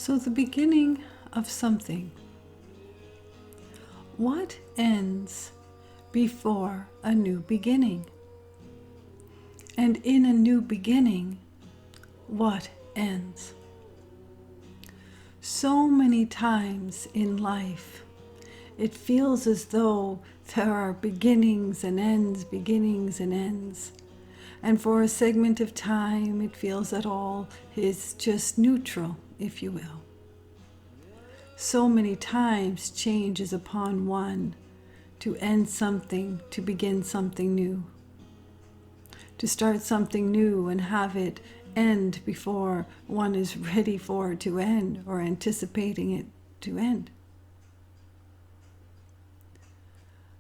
So the beginning of something. What ends before a new beginning? And in a new beginning, what ends? So many times in life, it feels as though there are beginnings and ends, beginnings and ends. And for a segment of time, it feels that all is just neutral, if you will. So many times change is upon one to end something, to begin something new. To start something new and have it end before one is ready for it to end or anticipating it to end.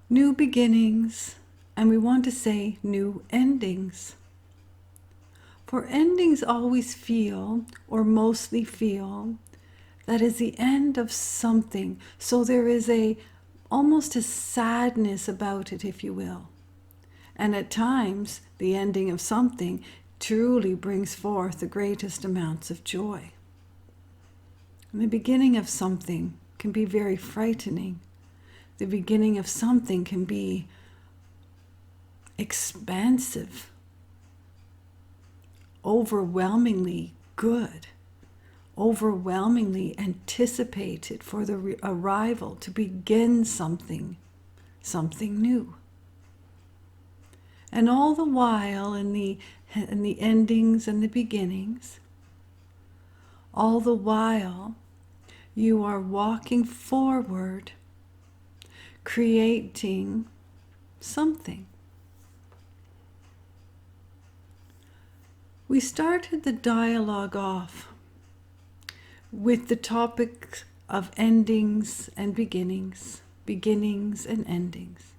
New beginnings, and we want to say new endings. For endings always feel, or mostly feel, that is the end of something. So there is almost a sadness about it, if you will. And at times, the ending of something truly brings forth the greatest amounts of joy. And the beginning of something can be very frightening. The beginning of something can be expansive, overwhelmingly good, overwhelmingly anticipated for the arrival to begin something new. And all the while in the endings and the beginnings, all the while you are walking forward, creating something. We started the dialogue off with the topic of endings and beginnings, beginnings and endings.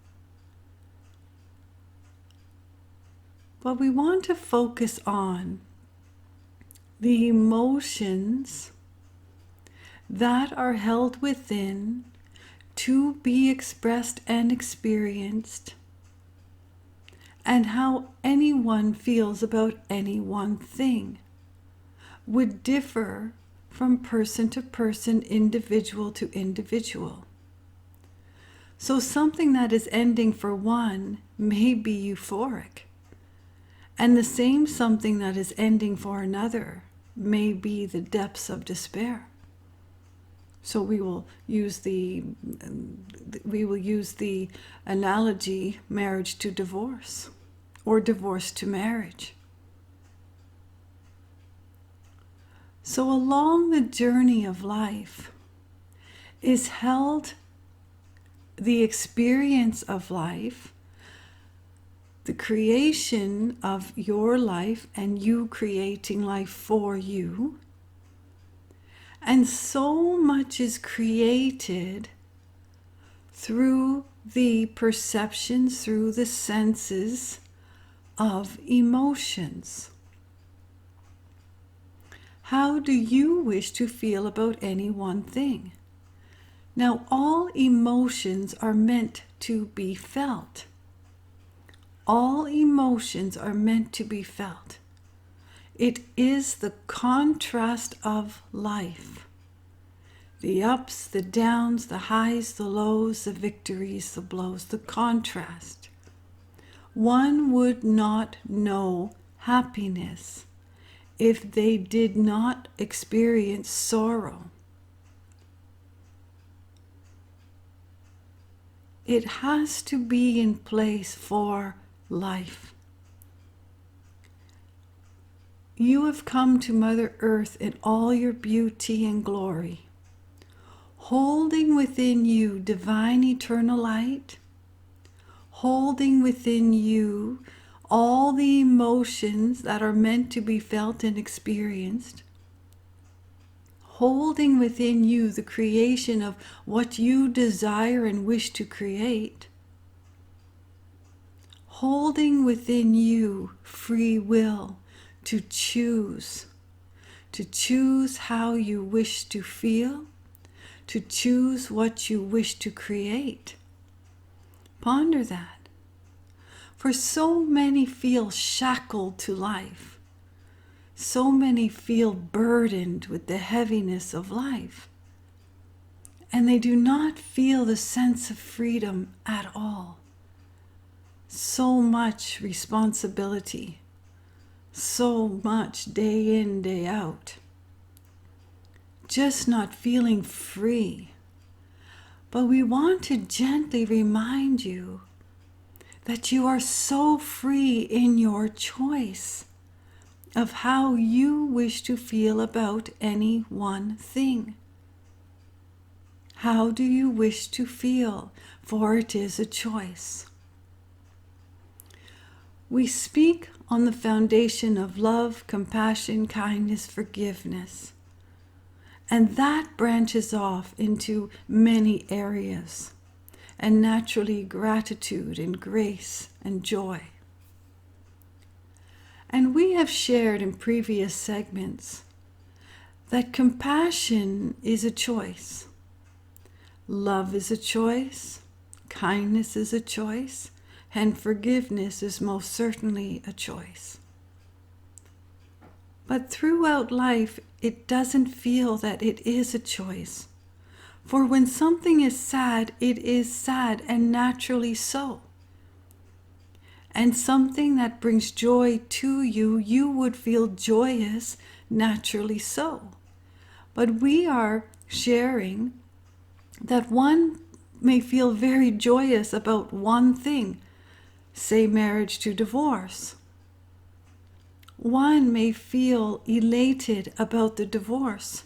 But we want to focus on the emotions that are held within to be expressed and experienced, and how anyone feels about any one thing would differ from person to person, individual to individual. So something that is ending for one may be euphoric, and the same something that is ending for another may be the depths of despair. So we will use the analogy marriage to divorce, or divorce to marriage. So along the journey of life is held the experience of life, the creation of your life and you creating life for you. And so much is created through the perceptions, through the senses of emotions. How do you wish to feel about any one thing? Now, all emotions are meant to be felt. All emotions are meant to be felt. It is the contrast of life. The ups, the downs, the highs, the lows, the victories, the blows, the contrast. One would not know happiness if they did not experience sorrow. It has to be in place for life. You have come to Mother Earth in all your beauty and glory, holding within you divine eternal light, holding within you all the emotions that are meant to be felt and experienced, holding within you the creation of what you desire and wish to create, holding within you free will to choose how you wish to feel, to choose what you wish to create. Ponder that. For so many feel shackled to life. so many feel burdened with the heaviness of life, and they do not feel the sense of freedom at all. So much responsibility, so much day in, day out. Just not feeling free. But we want to gently remind you that you are so free in your choice of how you wish to feel about any one thing. How do you wish to feel? For it is a choice. We speak on the foundation of love, compassion, kindness, forgiveness. And that branches off into many areas, and naturally gratitude and grace and joy. And we have shared in previous segments that compassion is a choice. Love is a choice, kindness is a choice, and forgiveness is most certainly a choice. But throughout life, it doesn't feel that it is a choice. For when something is sad, it is sad, and naturally so. And something that brings joy to you, you would feel joyous, naturally so. But we are sharing that one may feel very joyous about one thing, say marriage to divorce. One may feel elated about the divorce,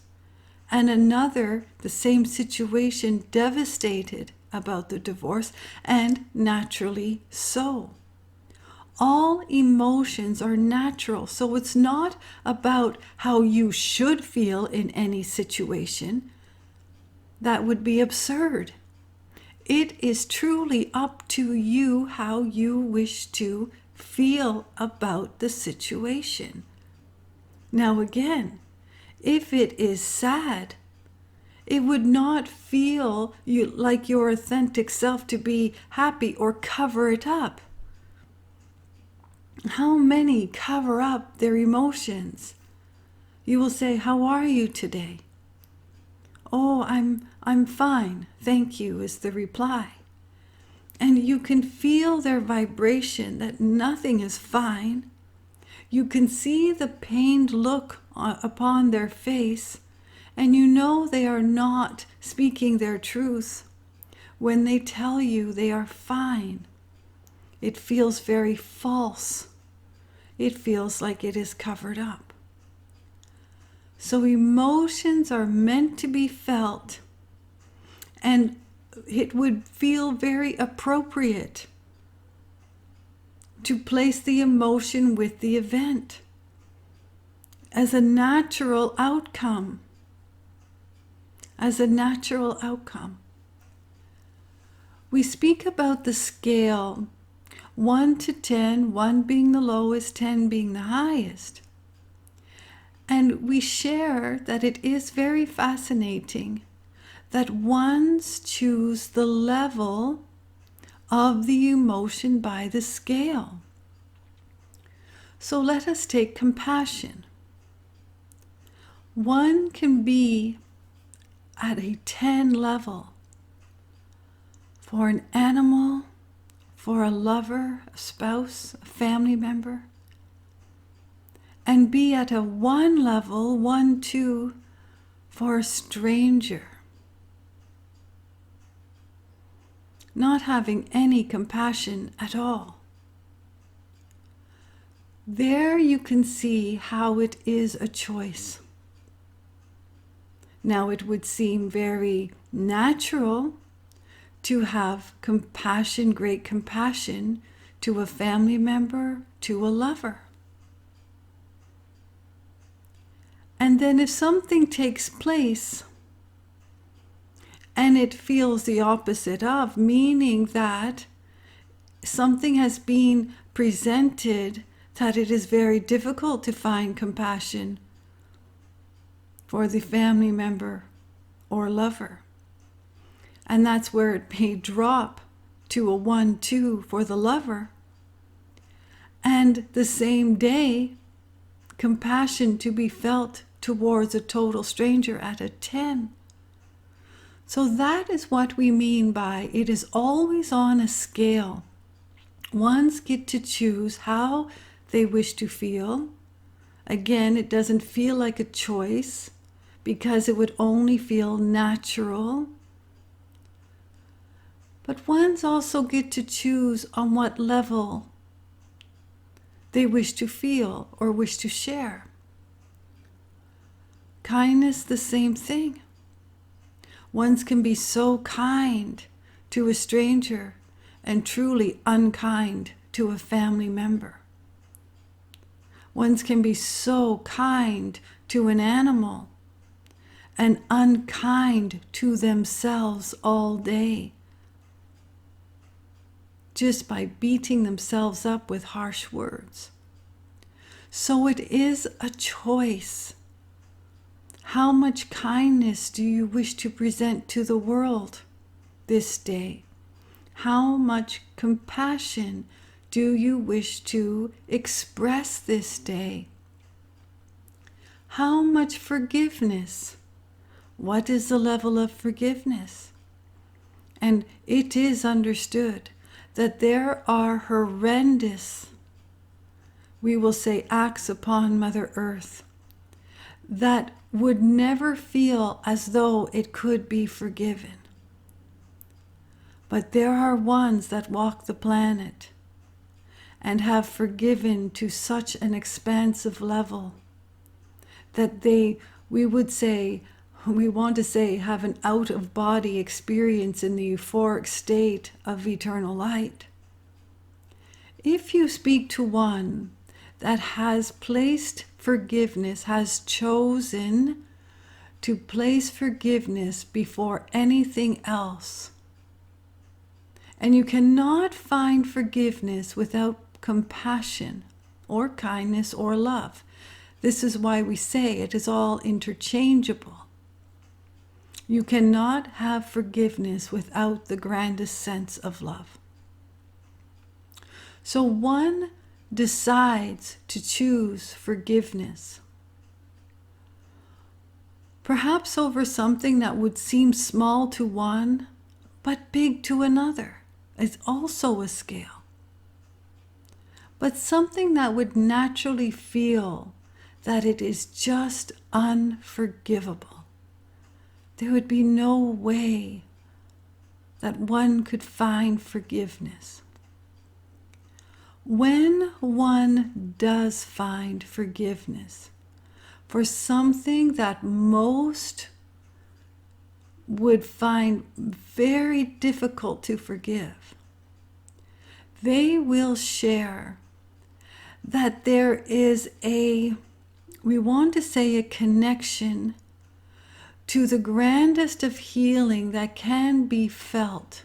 and another, the same situation, devastated about the divorce, and naturally so. All emotions are natural, so it's not about how you should feel in any situation. That would be absurd. It is truly up to you how you wish to feel about the situation. Now again, if it is sad, it would not feel like your authentic self to be happy or cover it up. How many cover up their emotions? You will say, "How are you today?" "Oh, I'm fine, thank you," is the reply. And you can feel their vibration that nothing is fine. You can see the pained look upon their face, and you know they are not speaking their truth when they tell you they are fine. It feels very false. It feels like it is covered up. So emotions are meant to be felt, and it would feel very appropriate to place the emotion with the event as a natural outcome. As a natural outcome. We speak about the scale, 1 to 10, 1 being the lowest, 10 being the highest. And we share that it is very fascinating that ones choose the level of the emotion by the scale. So let us take compassion. One can be at a 10 level for an animal, for a lover, a spouse, a family member, and be at a 1 level, 1, 2, for a stranger. Not having any compassion at all. There you can see how it is a choice. Now it would seem very natural to have compassion, great compassion, to a family member, to a lover. And then if something takes place and it feels the opposite of, meaning that something has been presented that it is very difficult to find compassion for the family member or lover. And that's where it may drop to a 1, 2 for the lover. And the same day, compassion to be felt towards a total stranger at a 10. So that is what we mean by it is always on a scale. Ones get to choose how they wish to feel. Again, it doesn't feel like a choice because it would only feel natural. But ones also get to choose on what level they wish to feel or wish to share. Kindness, the same thing. Ones can be so kind to a stranger and truly unkind to a family member. Ones can be so kind to an animal and unkind to themselves all day, just by beating themselves up with harsh words. So it is a choice. How much kindness do you wish to present to the world this day? How much compassion do you wish to express this day? How much forgiveness? What is the level of forgiveness? And it is understood that there are horrendous, we will say, acts upon Mother Earth that would never feel as though it could be forgiven. But there are ones that walk the planet and have forgiven to such an expansive level that we want to say, have an out-of-body experience in the euphoric state of eternal light. If you speak to one that has placed forgiveness, has chosen to place forgiveness before anything else, and you cannot find forgiveness without compassion or kindness or love. This is why we say it is all interchangeable. You cannot have forgiveness without the grandest sense of love. So one decides to choose forgiveness, perhaps over something that would seem small to one, but big to another. It's also a scale. But something that would naturally feel that it is just unforgivable. There would be no way that one could find forgiveness. When one does find forgiveness for something that most would find very difficult to forgive, they will share that there is we want to say a connection to the grandest of healing that can be felt.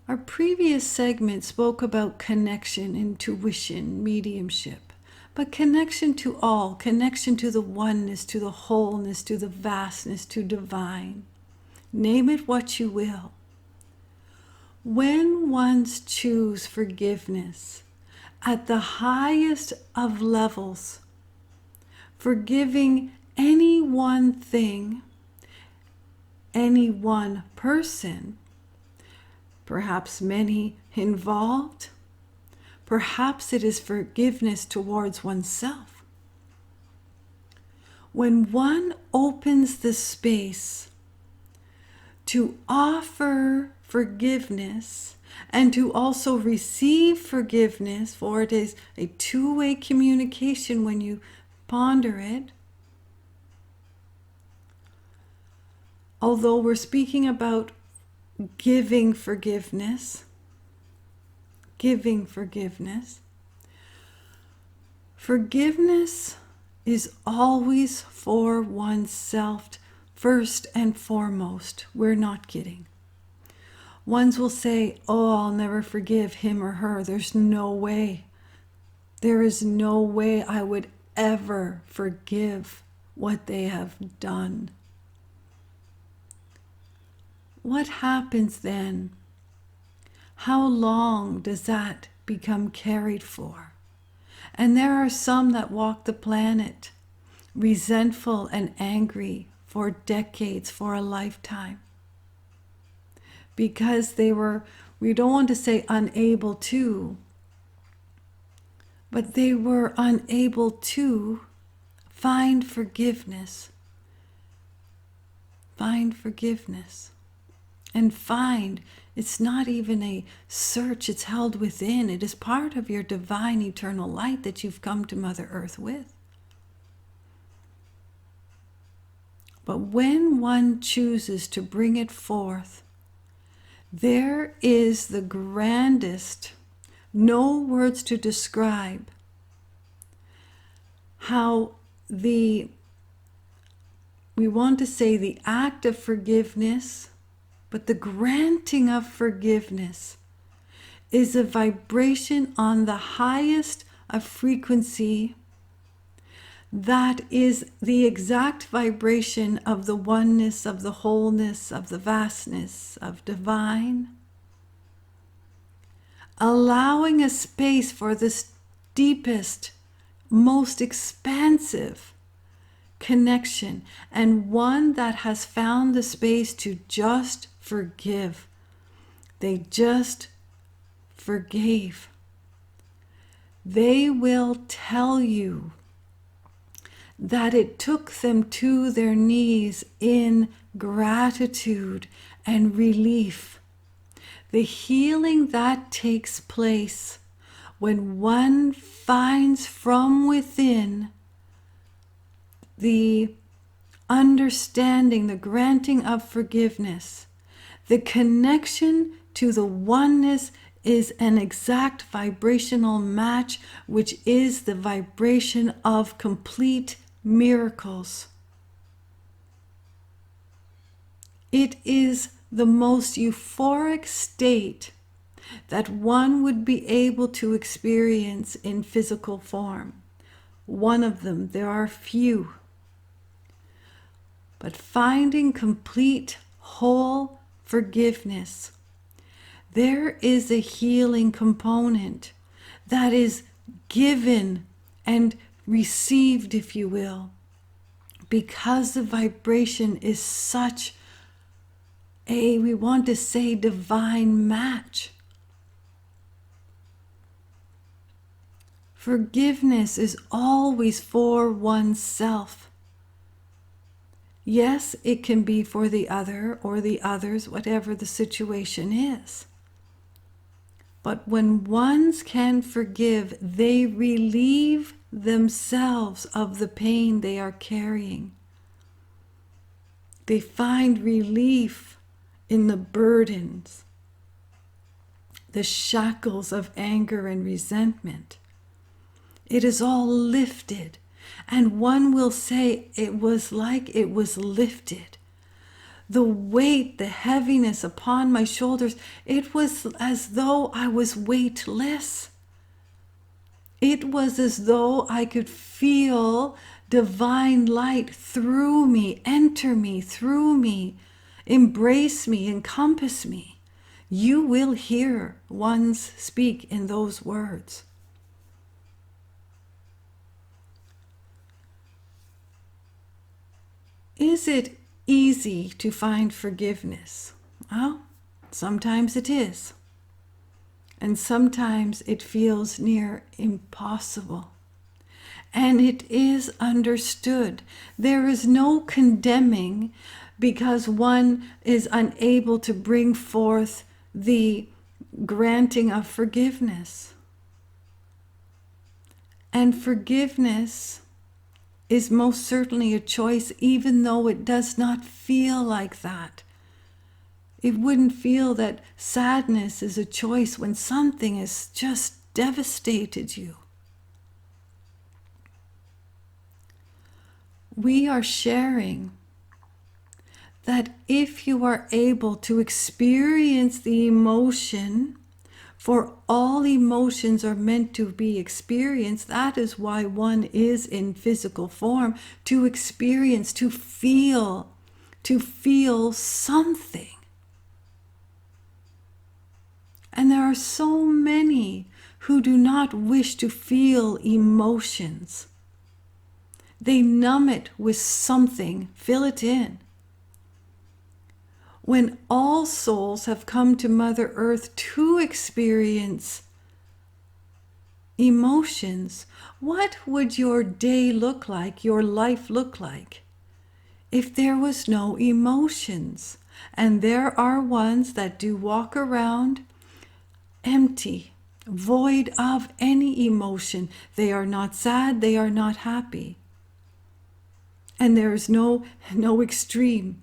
Our previous segment spoke about connection, intuition, mediumship, but connection to all, connection to the oneness, to the wholeness, to the vastness, to divine. Name it what you will. When ones choose forgiveness at the highest of levels, forgiving any one thing, any one person, perhaps many involved, perhaps it is forgiveness towards oneself. When one opens the space to offer forgiveness and to also receive forgiveness, for it is a two-way communication when you ponder it. Although we're speaking about giving forgiveness, forgiveness is always for oneself first and foremost. We're not kidding. Ones will say, oh, I'll never forgive him or her. There's no way. There is no way I would ever forgive what they have done. What happens then? How long does that become carried for? And there are some that walk the planet resentful and angry for decades, for a lifetime, because they were, we don't want to say unable to, but they were unable to find forgiveness. Find forgiveness. And find, it's not even a search, it's held within. It is part of your divine eternal light that you've come to Mother Earth with. But when one chooses to bring it forth, there is the grandest, no words to describe how we want to say the act of forgiveness, but the granting of forgiveness is a vibration on the highest of frequency that is the exact vibration of the oneness, of the wholeness, of the vastness, of divine, allowing a space for this deepest, most expansive connection, and one that has found the space to just forgive. They just forgave. They will tell you that it took them to their knees in gratitude and relief. The healing that takes place when one finds from within the understanding, the granting of forgiveness, the connection to the oneness is an exact vibrational match, which is the vibration of complete miracles. It is the most euphoric state that one would be able to experience in physical form. One of them, there are few. But finding complete, whole forgiveness, there is a healing component that is given and received, if you will, because the vibration is such a, we want to say, divine match. Forgiveness is always for oneself. Yes, it can be for the other or the others, whatever the situation is. But when ones can forgive, they relieve themselves of the pain they are carrying. They find relief in the burdens, the shackles of anger and resentment. It is all lifted, and one will say it was like it was lifted. The weight, the heaviness upon my shoulders, it was as though I was weightless. It was as though I could feel divine light through me, enter me, through me, embrace me, encompass me. You will hear ones speak in those words. Is it easy to find forgiveness? Well, sometimes it is. And sometimes it feels near impossible. And it is understood. There is no condemning because one is unable to bring forth the granting of forgiveness. And forgiveness is most certainly a choice, even though it does not feel like that. It wouldn't feel that sadness is a choice when something has just devastated you. We are sharing that if you are able to experience the emotion, for all emotions are meant to be experienced. That is why one is in physical form, to experience, to feel something. And there are so many who do not wish to feel emotions. They numb it with something, fill it in. When all souls have come to Mother Earth to experience emotions, what would your day look like, your life look like, if there was no emotions? And there are ones that do walk around empty, void of any emotion. They are not sad, they are not happy. And there is no extreme.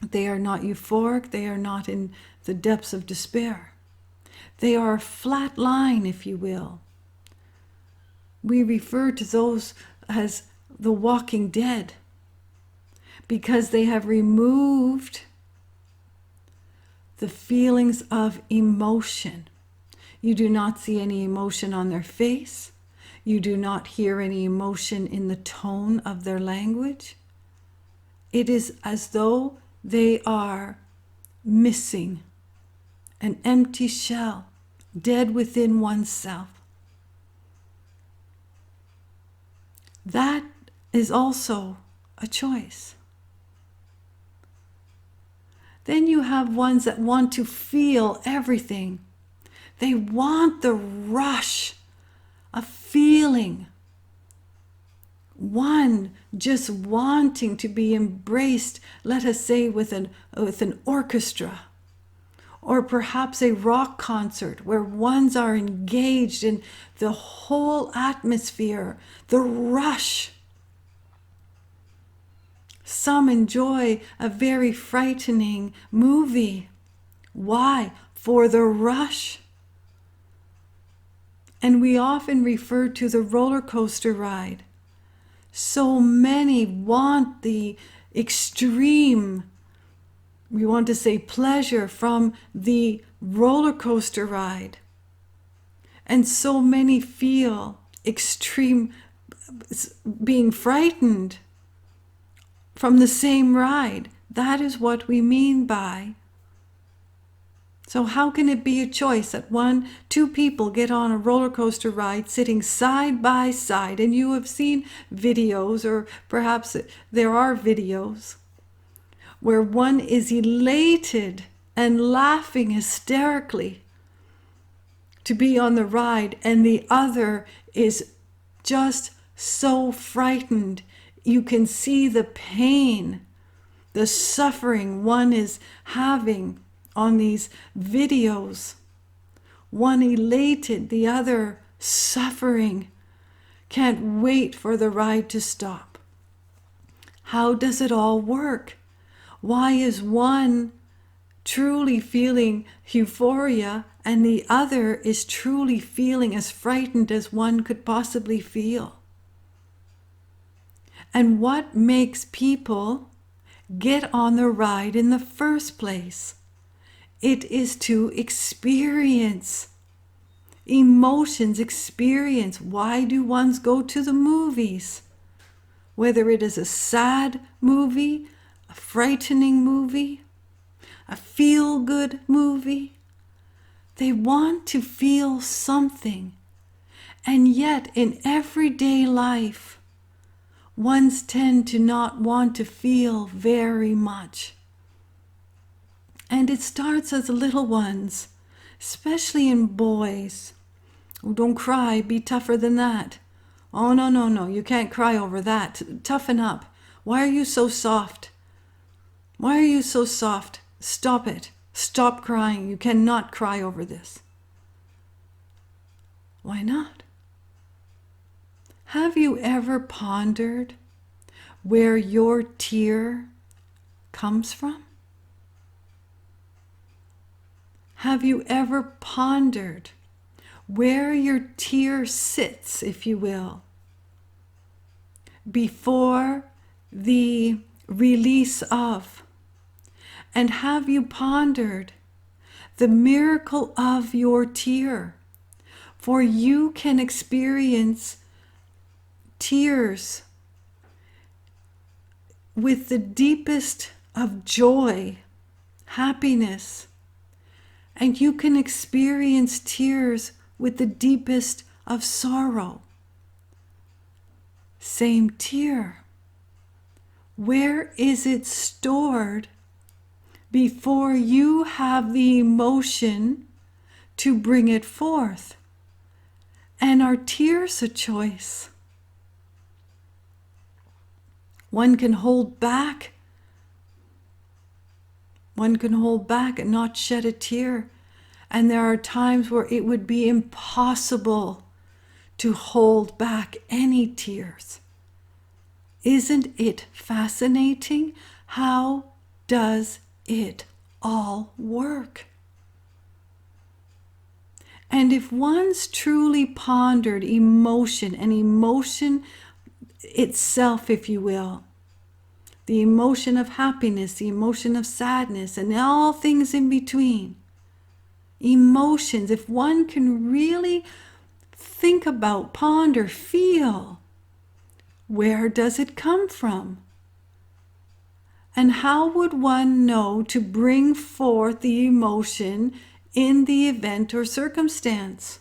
They are not euphoric, they are not in the depths of despair. They are a flat line, if you will. We refer to those as the walking dead because they have removed the feelings of emotion. You do not see any emotion on their face. You do not hear any emotion in the tone of their language. It is as though they are missing an empty shell, dead within oneself. That is also a choice. Then you have ones that want to feel everything. They want the rush of feeling. One just wanting to be embraced, let us say, with an orchestra, or perhaps a rock concert where ones are engaged in the whole atmosphere, the rush. Some enjoy a very frightening movie. Why? For the rush. And we often refer to the roller coaster ride. So many want the extreme, we want to say, pleasure from the roller coaster ride. And so many feel extreme being frightened from the same ride. That is what we mean by. So how can it be a choice that two people get on a roller coaster ride sitting side by side? And you have seen videos, or perhaps there are videos, where one is elated and laughing hysterically to be on the ride, and the other is just so frightened. You can see the pain, the suffering one is having on these videos. One elated, the other suffering, can't wait for the ride to stop. How does it all work? Why is one truly feeling euphoria and the other is truly feeling as frightened as one could possibly feel? And what makes people get on the ride in the first place? It is to experience emotions, experience. Why do ones go to the movies? Whether it is a sad movie, a frightening movie, a feel-good movie, they want to feel something. And yet in everyday life, ones tend to not want to feel very much. And it starts as little ones, especially in boys. Oh, don't cry, be tougher than that. Oh, no, you can't cry over that. Toughen up. Why are you so soft? Why are you so soft? Stop it. Stop crying. You cannot cry over this. Why not? Have you ever pondered where your tear comes from? Have you ever pondered where your tear sits, if you will, before the release of? And have you pondered the miracle of your tear? For you can experience tears with the deepest of joy, happiness, and you can experience tears with the deepest of sorrow. Same tear. Where is it stored before you have the emotion to bring it forth? And are tears a choice? One can hold back. One can hold back and not shed a tear. And there are times where it would be impossible to hold back any tears. Isn't it fascinating? How does it all work? And if one's truly pondered emotion, and emotion itself, if you will, the emotion of happiness, the emotion of sadness, and all things in between, emotions, if one can really think about, ponder, feel, where does it come from? And how would one know to bring forth the emotion in the event or circumstance?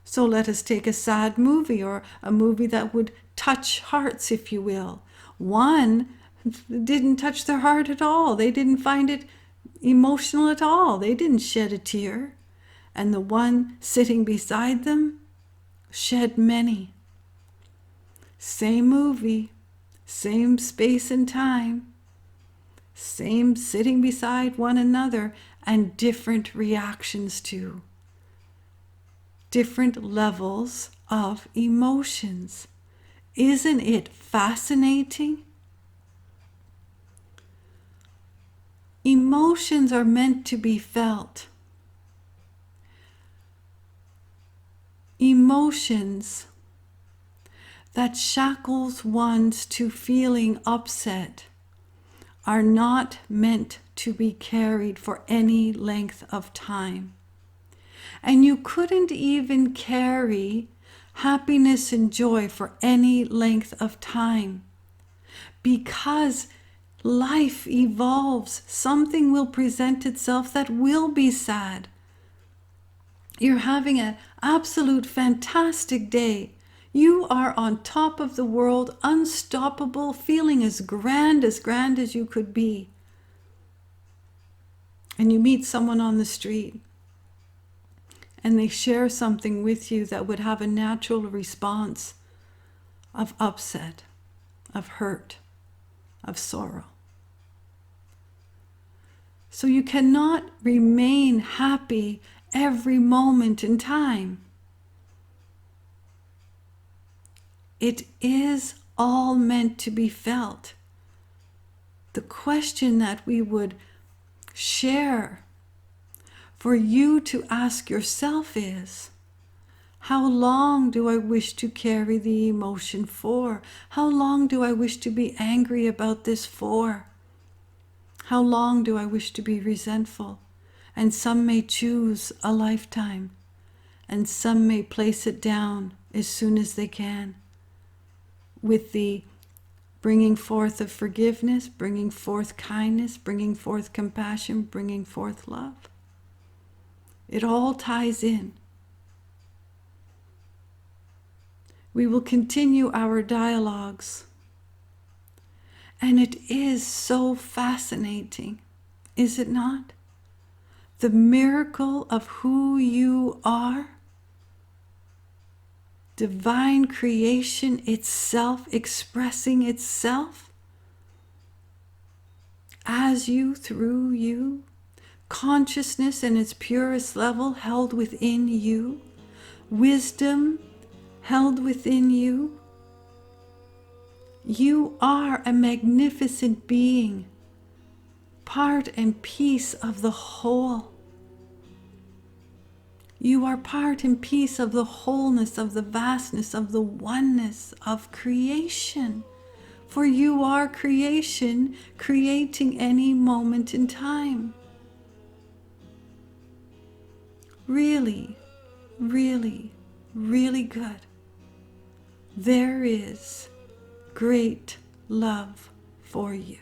So let us take a sad movie, or a movie that would touch hearts, if you will. One didn't touch their heart at all. They didn't find it emotional at all. They didn't shed a tear. And the one sitting beside them shed many. Same movie, same space and time, same sitting beside one another, and different reactions to different levels of emotions. Isn't it fascinating? Emotions are meant to be felt. Emotions that shackles ones to feeling upset are not meant to be carried for any length of time. And you couldn't even carry happiness and joy for any length of time, because life evolves. Something will present itself that will be sad. You're having an absolute fantastic day. You are on top of the world, unstoppable, feeling as grand as you could be. And you meet someone on the street, and they share something with you that would have a natural response of upset, of hurt, of sorrow. So you cannot remain happy every moment in time. It is all meant to be felt. The question that we would share for you to ask yourself is, how long do I wish to carry the emotion for? How long do I wish to be angry about this for? How long do I wish to be resentful? And some may choose a lifetime, and some may place it down as soon as they can, with the bringing forth of forgiveness, bringing forth kindness, bringing forth compassion, bringing forth love. It all ties in. We will continue our dialogues. And it is so fascinating, is it not? The miracle of who you are. Divine creation itself expressing itself as you, through you. Consciousness in its purest level held within you. Wisdom held within you. You are a magnificent being, part and piece of the whole. You are part and piece of the wholeness, of the vastness, of the oneness of creation. For you are creation, creating any moment in time. Really, really, really good. There is great love for you.